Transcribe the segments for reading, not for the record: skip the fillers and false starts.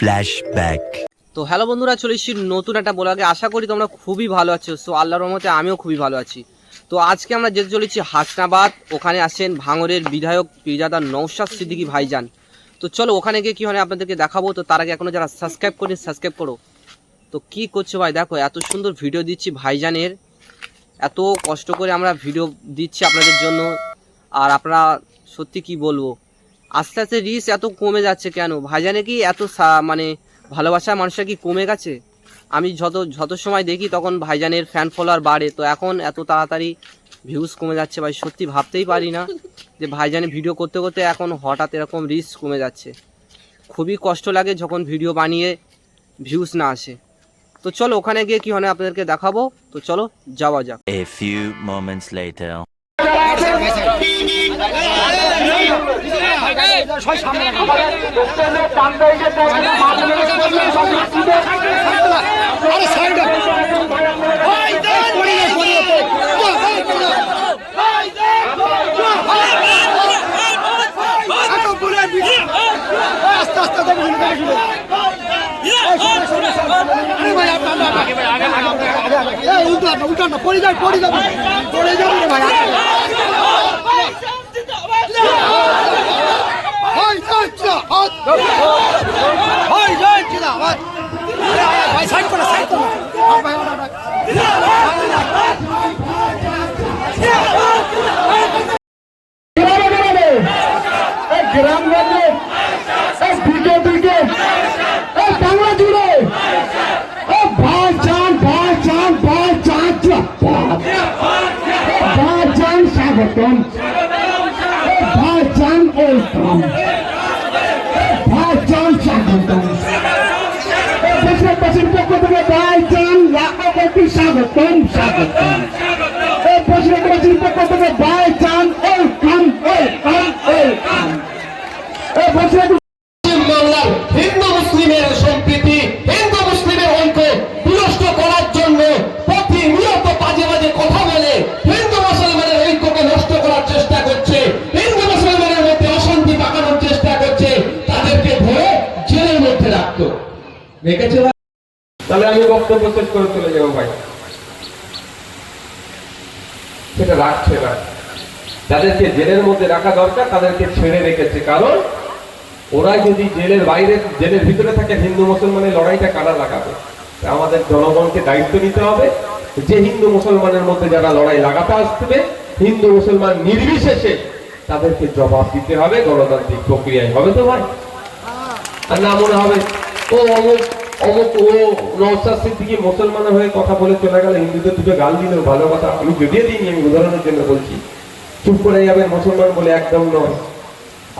Flashback. তো hello বন্ধুরা, চলে এসেছি নতুন একটা ব্লগে। আশা করি তোমরা খুবই ভালো আছো। সো আল্লাহর রহমতে আমিও খুবই ভালো আছি। তো আজকে আমরা যেতে চলেছি হাসনাবাদ। ওখানে আসেন ভাঙড়ের বিধায়ক পীরজাদা নওশাদ সিদ্দিকী ভাইজান। তো চলো ওখানে গিয়ে কী হয় আপনাদেরকে দেখাবো। তো তার আগে এখনও যারা সাবস্ক্রাইব করেন সাবস্ক্রাইব করো। তো কী করছো ভাই, দেখো এত সুন্দর ভিডিও দিচ্ছি ভাইজানের, এত কষ্ট করে আমরা ভিডিও দিচ্ছি আপনাদের জন্য। আর আপনারা সত্যি কি বলবো, আস্তে আস্তে রিচ এত কমে যাচ্ছে কেন? ভাইজানে কি এত মানে ভালোবাসা মানুষরা কি কমে গেছে? আমি যত সময় দেখি তখন ভাইজানের ফ্যান ফলোয়ার বাড়ে, তো এখন এত তাড়াতাড়ি ভিউজ কমে যাচ্ছে ভাই, সত্যি ভাবতেই পারি না যে ভাইজানে ভিডিও করতে করতে এখন হঠাৎ এরকম রিচ কমে যাচ্ছে। খুবই কষ্ট লাগে যখন ভিডিও বানিয়ে ভিউজ না আসে। তো চলো ওখানে গিয়ে কি হয় আপনাদেরকে দেখাবো। তো চলো যাওয়া যাক। A few moments later. উল্টা পড়ে যাবে ভাই। গ্রামগঞ্জে বাংলা জুড়ে ভাইজান স্বাগতম, ভাইজান ওয়েলকাম, ভাইজান স্বাগতম। দেশবাসীর পক্ষ থেকে ভাইজান লাখপতি স্বাগতম। দেশবাসীর পক্ষ থেকে ভাইজান ওয়েলকাম। বাংলার হিন্দু মুসলিমের সম্প্রীতি, হিন্দু মুসলিমের ঐক্য বিনষ্ট করার জন্য প্রতিনিয়ত বাজে বাজে কথা বলে হিন্দু মুসলমানের ঐক্যকে নষ্ট করার চেষ্টা করছে, হিন্দু মুসলমানের মধ্যে অশান্তি পাকানোর চেষ্টা করছে, তাদেরকে ধরে জেলের মধ্যে রাখতো। দেখেছে? তাহলে আমি বক্তব্য শেষ করে চলে যাবো ভাই। সেটা রাখছে না, যাদেরকে জেলের মধ্যে রাখা দরকার তাদেরকে ছেড়ে রেখেছে। কারণ ওরা যদি জেলের বাইরে জেলের ভিতরে থাকে, হিন্দু মুসলমানের লড়াইটা কারা লাগাবে? আমাদের জনগণকে দায়িত্ব নিতে হবে যে হিন্দু মুসলমানের মধ্যে যারা লড়াই লাগাতে আসবে, হিন্দু মুসলমান নির্বিশেষে তাদেরকে জবাব দিতে হবে। গণতান্ত্রিক প্রক্রিয়ায় হবে তো ভাই? আর না মনে হবে ও অমুক ও নওশাদ সিদ্দিকী মুসলমান হয়ে কথা বলে চলে গেল, হিন্দুদের দুটো গাল দিল, ভালো কথা। আমি যদিও দিইনি, আমি উদাহরণের জন্য বলছি। চুপ করে যাবেন মুসলমান বলে, একদম নয়।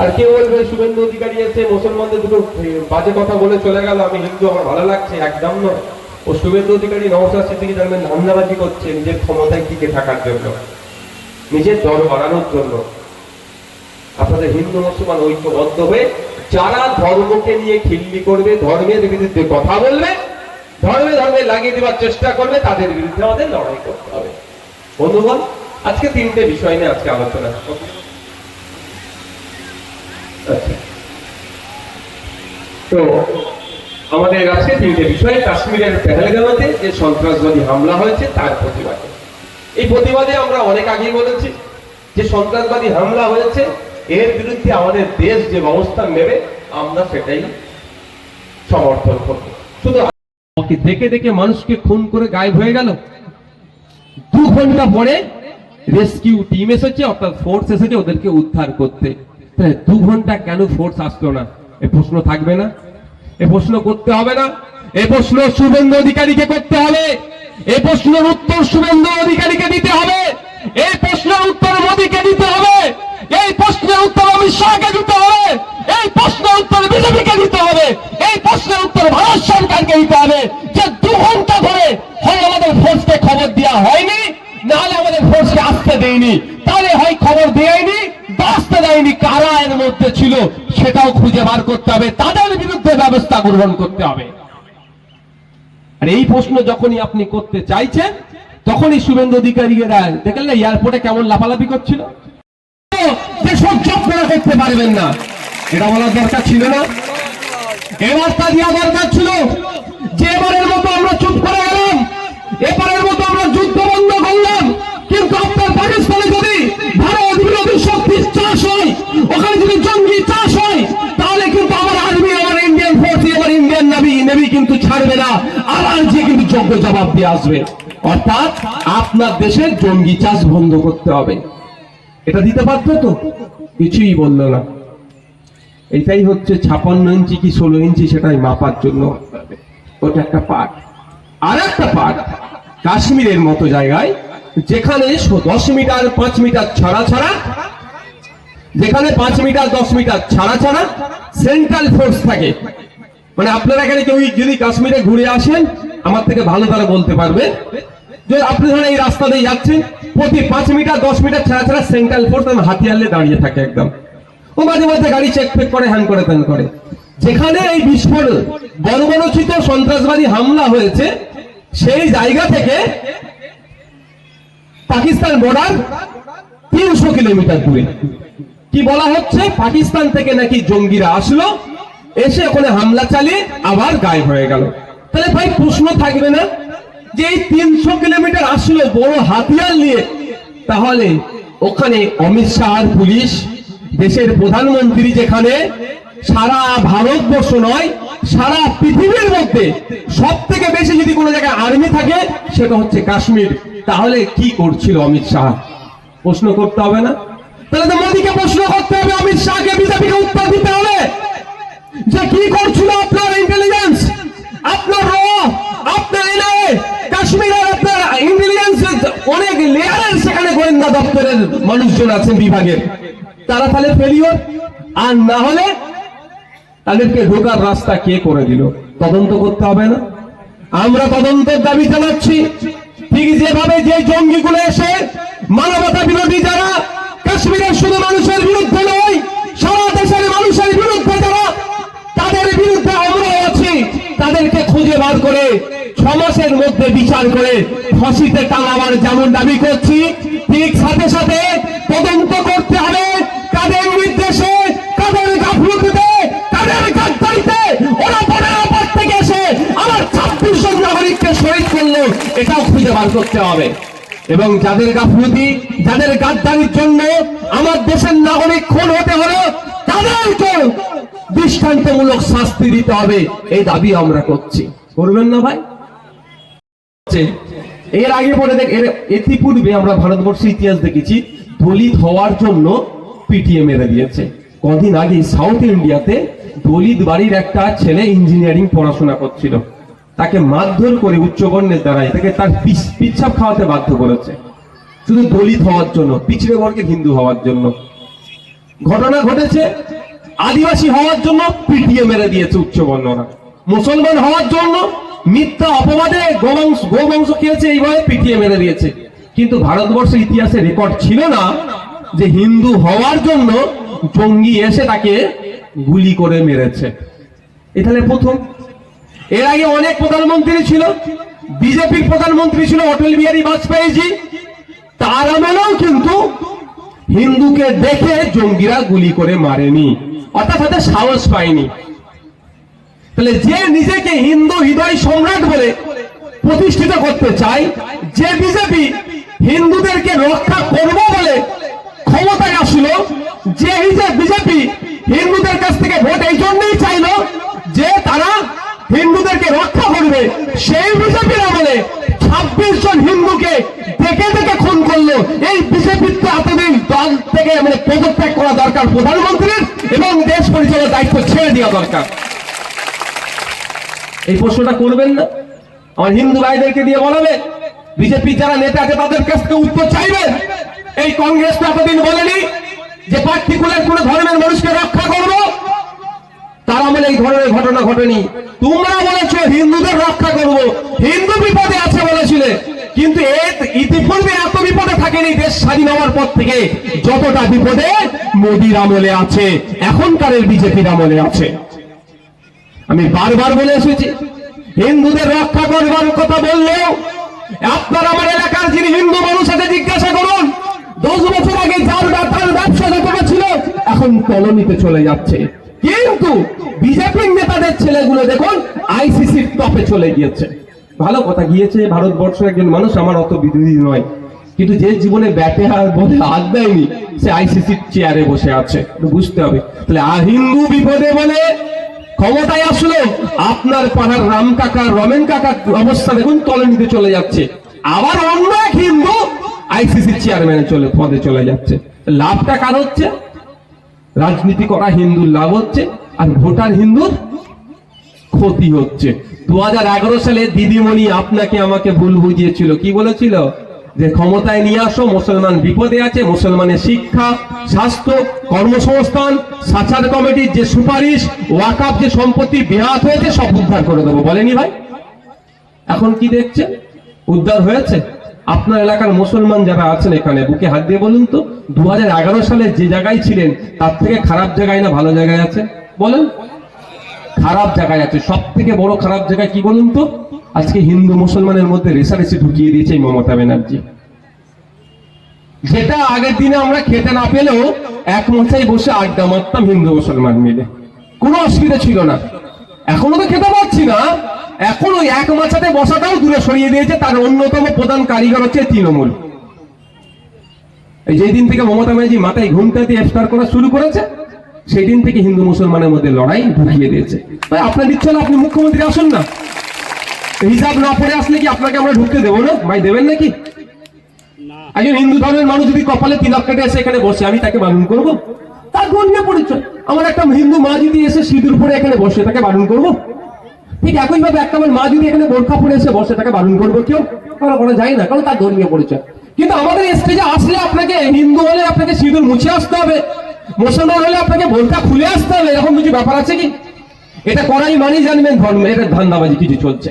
আর কেউ বলবে শুভেন্দু অধিকারী এসে মুসলমানদের দুটো বাজে কথা বলে চলে গেল, আমি হিন্দু, আমার ভালো লাগছে, একদম নয়। ও শুভেন্দু অধিকারী নওশাদ সিদ্দিকী জানবেন ধান্দাবাজি করছে নিজের ক্ষমতায় টিকে থাকার জন্য, নিজের দর বাড়ানোর জন্য। আপনাদের হিন্দু মুসলমান ঐক্যবদ্ধ হয়ে যারা ধর্মকে নিয়ে খিল্লি করবে, ধর্মের বিরুদ্ধে কথা বলবে, ধর্মে লাগিয়ে দেওয়ার চেষ্টা করবে, তাদের বিরুদ্ধে আমাদের লড়াই করতে হবে। বন্ধুগণ, আজকে তিনটে বিষয় নিয়ে আজকে আলোচনা। তো আমাদের আজকে তিনটে বিষয়। কাশ্মীরের পেহেলগাঁওতে যে সন্ত্রাসবাদী হামলা হয়েছে তার প্রতিবাদে। এই প্রতিবাদে আমরা অনেক আগেই বলেছি যে সন্ত্রাসবাদী হামলা হয়েছে, এর বিরুদ্ধে আমাদের দেশ যে ব্যবস্থা নেবে আমরা সেটাই সমর্থন করব। শুধু দেখে দেখে মানুষকে খুন করে গায়েব হয়ে গেল, 2 ঘন্টা পরে রেস্কিউ টিম এসেছে, অর্থাৎ ফোর্স এসেছে ওদেরকে উদ্ধার করতে। 2 ঘন্টা কেন ফোর্স আসলো না? এ প্রশ্ন থাকবে না? এ প্রশ্ন করতে হবে না? এ প্রশ্ন শুভেন্দু অধিকারীকে করতে হবে। এই প্রশ্নের উত্তর শুভেন্দু অধিকারীকে দিতে হবে। এই প্রশ্নের উত্তর মোদীকে দিতে হবে। এই প্রশ্নের উত্তর অমিত শাহকে দিতে হবে। এই প্রশ্নের উত্তর বিজেপিকে দিতে হবে। এই প্রশ্নের উত্তর ভারত সরকারকে দিতে হবে যে 2 ঘন্টা ধরে হয় আমাদের ফোর্সকে খবর দেওয়া হয়নি, নাহলে আমাদের ফোর্সকে আসতে দেয়নি, তাহলে হয় খবর দেয়নি, আসতে দেয়নি। কারা এর মধ্যে ছিল সেটাও খুঁজে বার করতে হবে, তাদের বিরুদ্ধে ব্যবস্থা গ্রহণ করতে হবে। আর এই প্রশ্ন যখনই আপনি করতে চাইছেন তখনই শুভেন্দু অধিকারীরা দেখলেন না এয়ারপোর্টে কেমন লাফালাফি করছিল, যে সহ্য আপনারা করতে পারবেন না, এটা বলার দরকার ছিল না? এই রাস্তা দেওয়া দরকার ছিল। যে এবারের মতো আমরা চুপ করে গেলাম, এবারের মতো আমরা যুদ্ধ বন্ধ করলাম, কিন্তু আপনার পাকিস্তানে যদি ভারত বিরোধী শক্তির চাষ হয়, ওখানে যদি জঙ্গি চাষ হয়, তাহলে কিন্তু আমার আর্মি, আমার ইন্ডিয়ান ফোর্স, আমার ইন্ডিয়ান নেভি কিন্তু ছাড়বে না, আর যে কিন্তু যোগ্য জবাব দিয়ে আসবে। অর্থাৎ আপনার দেশের জঙ্গি চাষ বন্ধ করতে হবে। এটা দিতে পারত তো? কিছুই বললো না। এটাই হচ্ছে 56 ইঞ্চি কি 16 ইঞ্চি সেটাই মাপার জন্য ওটা একটা পার্ট। আর একটা পার্ট কাশ্মীরের মতো জায়গায়, যেখানে 10 মিটার 5 মিটার ছাড়া ছাড়া, যেখানে 5 মিটার 10 মিটার ছাড়া ছাড়া সেন্ট্রাল ফোর্স থাকে। মানে আপনারা এখানে কেউ যদি কাশ্মীরে ঘুরে আসেন, আমার থেকে ভালো তারা বলতে পারবে যে আপনি ধরেন এই রাস্তা দিয়ে যাচ্ছেন, প্রতি 5 মিটার 10 মিটার ছাড়া ছাড়া সেন্ট্রাল ফোর্স হাতিয়ার নিয়ে দাঁড়িয়ে থাকে একদম। ও মাঝে মাঝে গাড়ি চেক ফেক করে, হ্যান করে, ত্যান করে। যেখানে এই বিস্ফোরণ বর্বরচিত সন্ত্রাসবাদী হামলা হয়েছে, সেই জায়গা থেকে পাকিস্তান বর্ডার 300 কিলোমিটার দূরে। কি বলা হচ্ছে, পাকিস্তান থেকে নাকি জঙ্গিরা আসলো, এসে ওখানে হামলা চালিয়ে আবার গায়েব হয়ে গেল। তাহলে ভাই প্রশ্ন থাকবে না যে এই 300 কিলোমিটার আসলো বড় হাতিয়ার নিয়ে, তাহলে ওখানে অমিত শাহর পুলিশ, দেশের প্রধানমন্ত্রী, যেখানে সারা ভারতবর্ষ নয় সারা পৃথিবীর মধ্যে সব থেকে বেশি যদি কোনো জায়গায় আর্মি থাকে সেটা হচ্ছে কাশ্মীর, তাহলে কি করছিল অমিত শাহ? প্রশ্ন করতে হবে না? তাহলে তো মোদীকে প্রশ্ন করতে হবে, অমিত শাহকে, বিজেপিকে উত্তর দিতে হবে যে কি করছিল আপনার ইন্টেলিজেন্স, আপনার র, আপনার এনআইএ, কাশ্মীরের আপনার ইন্টেলিজেন্স অনেক লেয়ারের সেখানে গোয়েন্দা দপ্তরের মানুষজন আছেন বিভাগের, তারা তাহলে ফেলিওর। আর না হলে তাদেরকে ঢোকার রাস্তা কে করে দিল? তদন্ত করতে হবে না? আমরা তদন্তের দাবি জানাচ্ছি। ঠিক যেভাবে যে জঙ্গিগুলো এসে মানবতা বিরোধী যারা, কাশ্মীরের শুধু মানুষের বিরুদ্ধে নয় সারা দেশের মানুষের বিরুদ্ধে যারা, তাদের বিরুদ্ধে আমরাও আছি, তাদেরকে খুঁজে বার করে 6 মাসের মধ্যে বিচার করে ফাঁসিতে টাঙাবার যেমন দাবি করছি, ঠিক সাথে সাথে তদন্ত করতে হবে কাদের নির্দেশে, কাদের গাফলতিতে, কাদের গাদ্দারিতে ওরা বর্ডার পার থেকে এসে আমার 26 জন নাগরিককে শহীদ করলো, এটাও খুঁজে বার করতে হবে। এবং যাদের গাফলতি, যাদের গাদ্দারির জন্য আমার দেশের নাগরিক খুন হতে হলো, তাদেরকে দৃষ্টান্তমূলক শাস্তি দিতে হবে, এই দাবি আমরা করছি। করবেন না ভাই? এর আগে পরে ইতিপূর্বে আমরা ভারতবর্ষের ইতিহাস দেখেছি, দলিত হওয়ার জন্য পিটিএ মেরে দিয়েছে। কদিন আগে সাউথ ইন্ডিয়াতে দলিত বাড়ির একটা ছেলে ইঞ্জিনিয়ারিং পড়াশোনা করছিল, তাকে মারধর করে উচ্চবর্ণের দ্বারাই তাকে তার পিচ্ছাপ খাওয়াতে বাধ্য করেছে, শুধু দলিত হওয়ার জন্য, পিছড়ে বর্গের হিন্দু হওয়ার জন্য। ঘটনা ঘটেছে আদিবাসী হওয়ার জন্য পিটিএ মেরে দিয়েছে উচ্চবর্ণরা, মুসলমান হওয়ার জন্য মিথ্যা অপবাদে গোবংশ খেয়েছে, এইভাবে পিটিএ মেরে দিয়েছে। কিন্তু ভারতবর্ষের ইতিহাসে রেকর্ড ছিল না যে হিন্দু হওয়ার জন্য জঙ্গি এসে তাকে গুলি করে মেরেছে। এখানে প্রথম। এর আগে অনেক প্রধানমন্ত্রী ছিল, বিজেপির প্রধানমন্ত্রী ছিল অটল বিহারী বাজপেয়ীজি, তার আমলেও কিন্তু হিন্দুকে দেখে জঙ্গিরা গুলি করে মারেনি, অর্থাৎ তাদের সাহস পায়নি। তাহলে যে নিজেকে হিন্দু হৃদয় সম্রাট বলে প্রতিষ্ঠিত করতে চায়, যে বিজেপি হিন্দুদেরকে রক্ষা করব বলে ক্ষমতায় আসলো, যে বিজেপি হিন্দুদের কাছ থেকে ভোট এই জন্যই চাইলো যে তারা হিন্দুদেরকে রক্ষা করবে, সেই বিজেপির আমলে 26 জন হিন্দুকে দেখে দেখে খুন করলো। এই বিজেপির তো এতদিন দল থেকে মানে পদত্যাগ করা দরকার প্রধানমন্ত্রীর, এবং দেশ পরিচালনার দায়িত্ব ছেড়ে দেওয়া দরকার। এই প্রশ্নটা করবেন না? আমার হিন্দু ভাইদেরকে দিয়ে বলাবে, বিজেপি যারা নেতা আছে তাদের কাছ থেকে উত্তর চাইবেন। এই কংগ্রেস তো এতদিন বলেনি যে পার্টিকুলার কোন ধর্মের মানুষকে রক্ষা করবো, তার আমলে এই ধরনের ঘটনা ঘটেনি। তোমরা বলেছো হিন্দুদের রক্ষা করব, হিন্দু বিপদে আছে বলেছিলে, কিন্তু ইতিপূর্বে এত বিপদে থাকেনি দেশ স্বাধীন হওয়ার পর থেকে যতটা বিপদে মোদির আমলে আছে, এখনকার বিজেপির আমলে আছে। আমি বারবার বলে এসেছি, হিন্দুদের রক্ষা করবার কথা বললেও আপনার আমার এলাকার যিনি হিন্দু মানুষ আছে জিজ্ঞাসা করুন, 10 বছর আগে যার ব্যবসা যতটা ছিল এখন তলানিতে চলে যাচ্ছে। কিন্তু বিজেপির নেতাদের ছেলেগুলো দেখুন আইসিসির টপে চলে গিয়েছে। ভালো কথা, গিয়েছে ভারতবর্ষের একজন মানুষ, আমার অত বিরোধী নয়, কিন্তু যে জীবনে ব্যাটে আর বলে হাত দেয়নি সে আইসিসির চেয়ারে বসে আছে, বুঝতে হবে। তাহলে হিন্দু বিপদে বলে ক্ষমতায় আসলো, আপনার পাড়ার রাম কাকা রমেন কাকার অবস্থা দেখুন তলানিতে চলে যাচ্ছে। আবার অন্য এক হিন্দু আইসিসির চেয়ারম্যান পদে চলে যাচ্ছে। লাভটা কার হচ্ছে? রাজনীতি করা হিন্দুর লাভ হচ্ছে, আর ভোটার হিন্দুর ক্ষতি হচ্ছে। 2011 সালে দিদিমণি আপনাকে আমাকে ভুল বুঝিয়েছিল, কি বলেছিল? যে ক্ষমতায় নিয়ে আসো, মুসলমান বিপদে আছে, মুসলমানের শিক্ষা, স্বাস্থ্য, কর্মসংস্থান, সাচার কমিটির যে সুপারিশ, ওয়াকাফ যে সম্পত্তি বেহাত হয়েছে সব উদ্ধার করে দেবো, বলেনি ভাই? এখন কি দেখছে? উদ্ধার হয়েছে? আপনার এলাকার মুসলমান যারা আছেন এখানে বুকে হাত দিয়ে বলুন তো, 2011 সালে যে জায়গায় ছিলেন তার থেকে খারাপ জায়গায় না ভালো জায়গায় আছে? বলেন। খারাপ জায়গায় আছে। সব থেকে বড় খারাপ জায়গায় কি বলুন তো? আজকে হিন্দু মুসলমানের মধ্যে রেষারেষি ঢুকিয়ে দিয়েছে এই মমতা ব্যানার্জি। যেটা আগের দিনে আমরা খেতে না পেলেও এক মশাই বসে আড্ডা মারতাম হিন্দু মুসলমান মিলে, কোনো অসুবিধা ছিল না। এখনো তো খেতে পাচ্ছি না, এখন ওই এক মাছাতে বসাটাও দূরে সরিয়ে দিয়েছে। তার অন্যতম প্রধান কারিগর হচ্ছে তৃণমূল। এই যেদিন থেকে মমতা ব্যানার্জি মাথায় ঘুমটা দিয়ে ইফতার করা শুরু করেছে সেই দিন থেকে হিন্দু মুসলমানের মধ্যে লড়াই ঢুকিয়ে দিয়েছে। ভাই আপনার ইচ্ছা না আপনি মুখ্যমন্ত্রী আসুন না, হিসাব না পড়ে আসলে কি আপনাকে আমরা ঢুকতে দেবো না? ভাই দেবেন নাকি? একজন হিন্দু ধর্মের মানুষ যদি কপালে তিলক কেটে এসে এখানে বসে, আমি তাকে বারণ করবো? তার ধর্মীয় পরিচয়। আমার একটা হিন্দু মা যদি এসে সিঁদুর পরে এখানে বসে, তাকে বারণ করবো? ঠিক একইভাবে একটা আমার মা যদি এখানে বোরখা পরে এসে বসে, তাকে বারণ করবো? কেউ করা যায় না, কারণ তার ধর্মীয় পরিচয়। কিন্তু আমাদের স্টেজে আসলে আপনাকে হিন্দু হলে আপনাকে সিঁদুর মুছে আসতে হবে, মুসলমান হলে আপনাকে বোরখা খুলে আসতে হবে, এরকম কিছু ব্যাপার আছে কি? এটা করাই মানে জানবেন ধর্ম, এটা ধান্দাবাজি কিছু চলছে,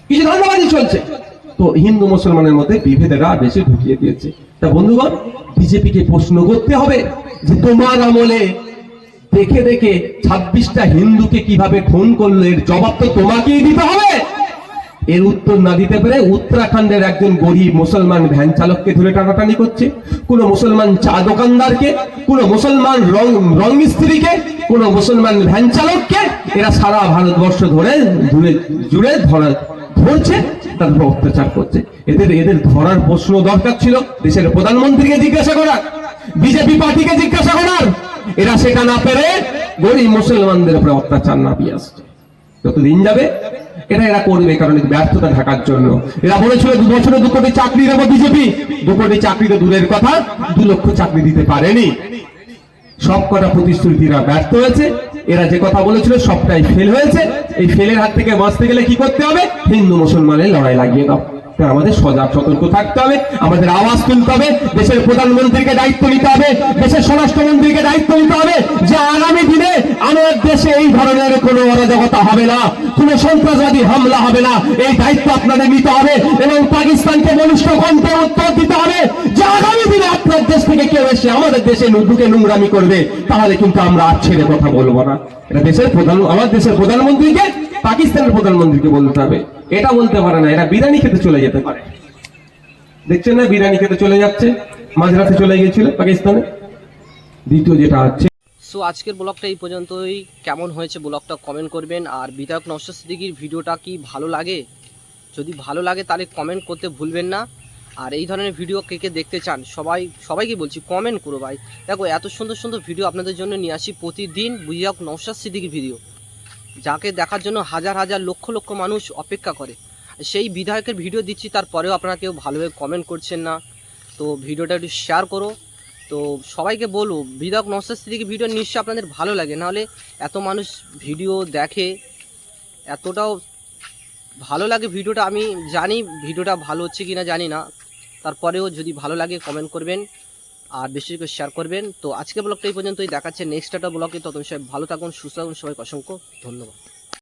কিছু ধান্দাবাজি চলছে। তো হিন্দু মুসলমানের মধ্যে বিভেদেরা বেশি ঢুকিয়ে দিয়েছে। তা বন্ধুগণ, বিজেপিকে প্রশ্ন করতে হবে যে তোমার আমলে দেখে দেখে 26টা হিন্দুকে কিভাবে খুন করলো, এর জবাব তো তোমাকেই দিতে হবে। এর উত্তর না দিতে পেরে উত্তরাখণ্ডের একজন গরিব মুসলমান ভ্যান চালককে ধরে টানাটানি করছে, কোন মুসলমান চা দোকানদারকে, কোন মুসলমান রং মিস্ত্রিকে, কোন মুসলমান ভ্যান চালককে, এরা সারা ভারতবর্ষ ধরে জুড়ে ধরছে, তারপর অত্যাচার করছে। এদের ধরার প্রশ্ন দরকার ছিল দেশের প্রধানমন্ত্রীকে জিজ্ঞাসা করার, বিজেপি পার্টিকে জিজ্ঞাসা করার। এরা সেটা না পেরে গরিব মুসলমানদের উপরে অত্যাচার নামিয়ে আসছে। যতদিন যাবে এরা করবে, কারণ ব্যর্থতা ঢাকার জন্য। এরা বলেছিল 2 বছরে 2 কোটি চাকরি দেবো বিজেপি, 2 কোটি চাকরি তো দূরের কথা, 2 লক্ষ চাকরি দিতে পারেনি। সব কটা প্রতিশ্রুতিরা ব্যর্থ হয়েছে। এরা যে কথা বলেছিল সবটাই ফেল হয়েছে। এই ফেলের হাত থেকে বাঁচতে গেলে কি করতে হবে? হিন্দু মুসলমানের লড়াই লাগিয়ে দাও। আমাদের সজাগ সতর্ক থাকতে হবে, আমাদের আওয়াজ তুলতে হবে, দেশের প্রধানমন্ত্রীকে দায়িত্ব নিতে হবে, দেশের স্বরাষ্ট্রমন্ত্রীকে দায়িত্ব নিতে হবে যে আগামী দিনে আমার দেশে এই ধরনের কোনো অরাজকতা হবে না, কোনো সন্ত্রাসবাদী হামলা হবে না। এই দায়িত্ব আপনাদের নিতে হবে এবং পাকিস্তানকে বলিষ্ঠ কণ্ঠে উত্তর দিতে হবে যে আগামী দিনে আপনার দেশ থেকে কেউ এসে আমাদের দেশে ঢুকে নোংরামি করবে, তাহলে কিন্তু আমরা আর ছেড়ে কথা বলবো না। এটা আমার দেশের প্রধানমন্ত্রীকে পাকিস্তানের প্রধানমন্ত্রীকে বলতে হবে। এটা বলতে পারে না, এরা বিরিয়ানি খেতে চলে যেতে পারে। দেখছেন না বিরিয়ানি খেতে চলে যাচ্ছে, মাঝরাতে চলে গিয়েছিল পাকিস্তানে। দ্বিতীয় যেটা আছে, সো আজকের ব্লগটা এই পর্যন্তই। কেমন হয়েছে ব্লগটা কমেন্ট করবেন। আর বিধায়ক নওশাদ সিদ্দিকীর ভিডিওটা কি ভালো লাগে? যদি ভালো লাগে তাহলে কমেন্ট করতে ভুলবেন না। আর এই ধরনের ভিডিও কে কে দেখতে চান সবাইকে বলছি কমেন্ট করো ভাই। দেখো এত সুন্দর সুন্দর ভিডিও আপনাদের জন্য নিয়ে আসি প্রতিদিন, বিধায়ক নওশাদ সিদ্দিকীর ভিডিও, যাকে দেখার জন্য হাজার হাজার লক্ষ লক্ষ মানুষ অপেক্ষা করে। সেই বিধায়কের ভিডিও দিচ্ছি, তারপরেও আপনারা কেউ ভালোভাবে কমেন্ট করছেন না। তো ভিডিওটা একটু শেয়ার করো। তো সবাইকে বলবো বিধায়ক নওশাদ সিদ্দিকীর ভিডিও নিশ্চয়ই আপনাদের ভালো লাগে, নাহলে এত মানুষ ভিডিও দেখে, এতটাও ভালো লাগে ভিডিওটা। আমি জানি ভিডিওটা ভালো হচ্ছে কি না জানি না, তারপরেও যদি ভালো লাগে কমেন্ট করবেন আর বেশি করে শেয়ার করবেন। তো আজকে ব্লগটা এই পর্যন্তই, দেখাচ্ছে নেক্সট একটা ব্লগে। ততক্ষণ সবাই ভালো থাকুন, সুস্থ থাকুন, সবাইকে অসংখ্য ধন্যবাদ।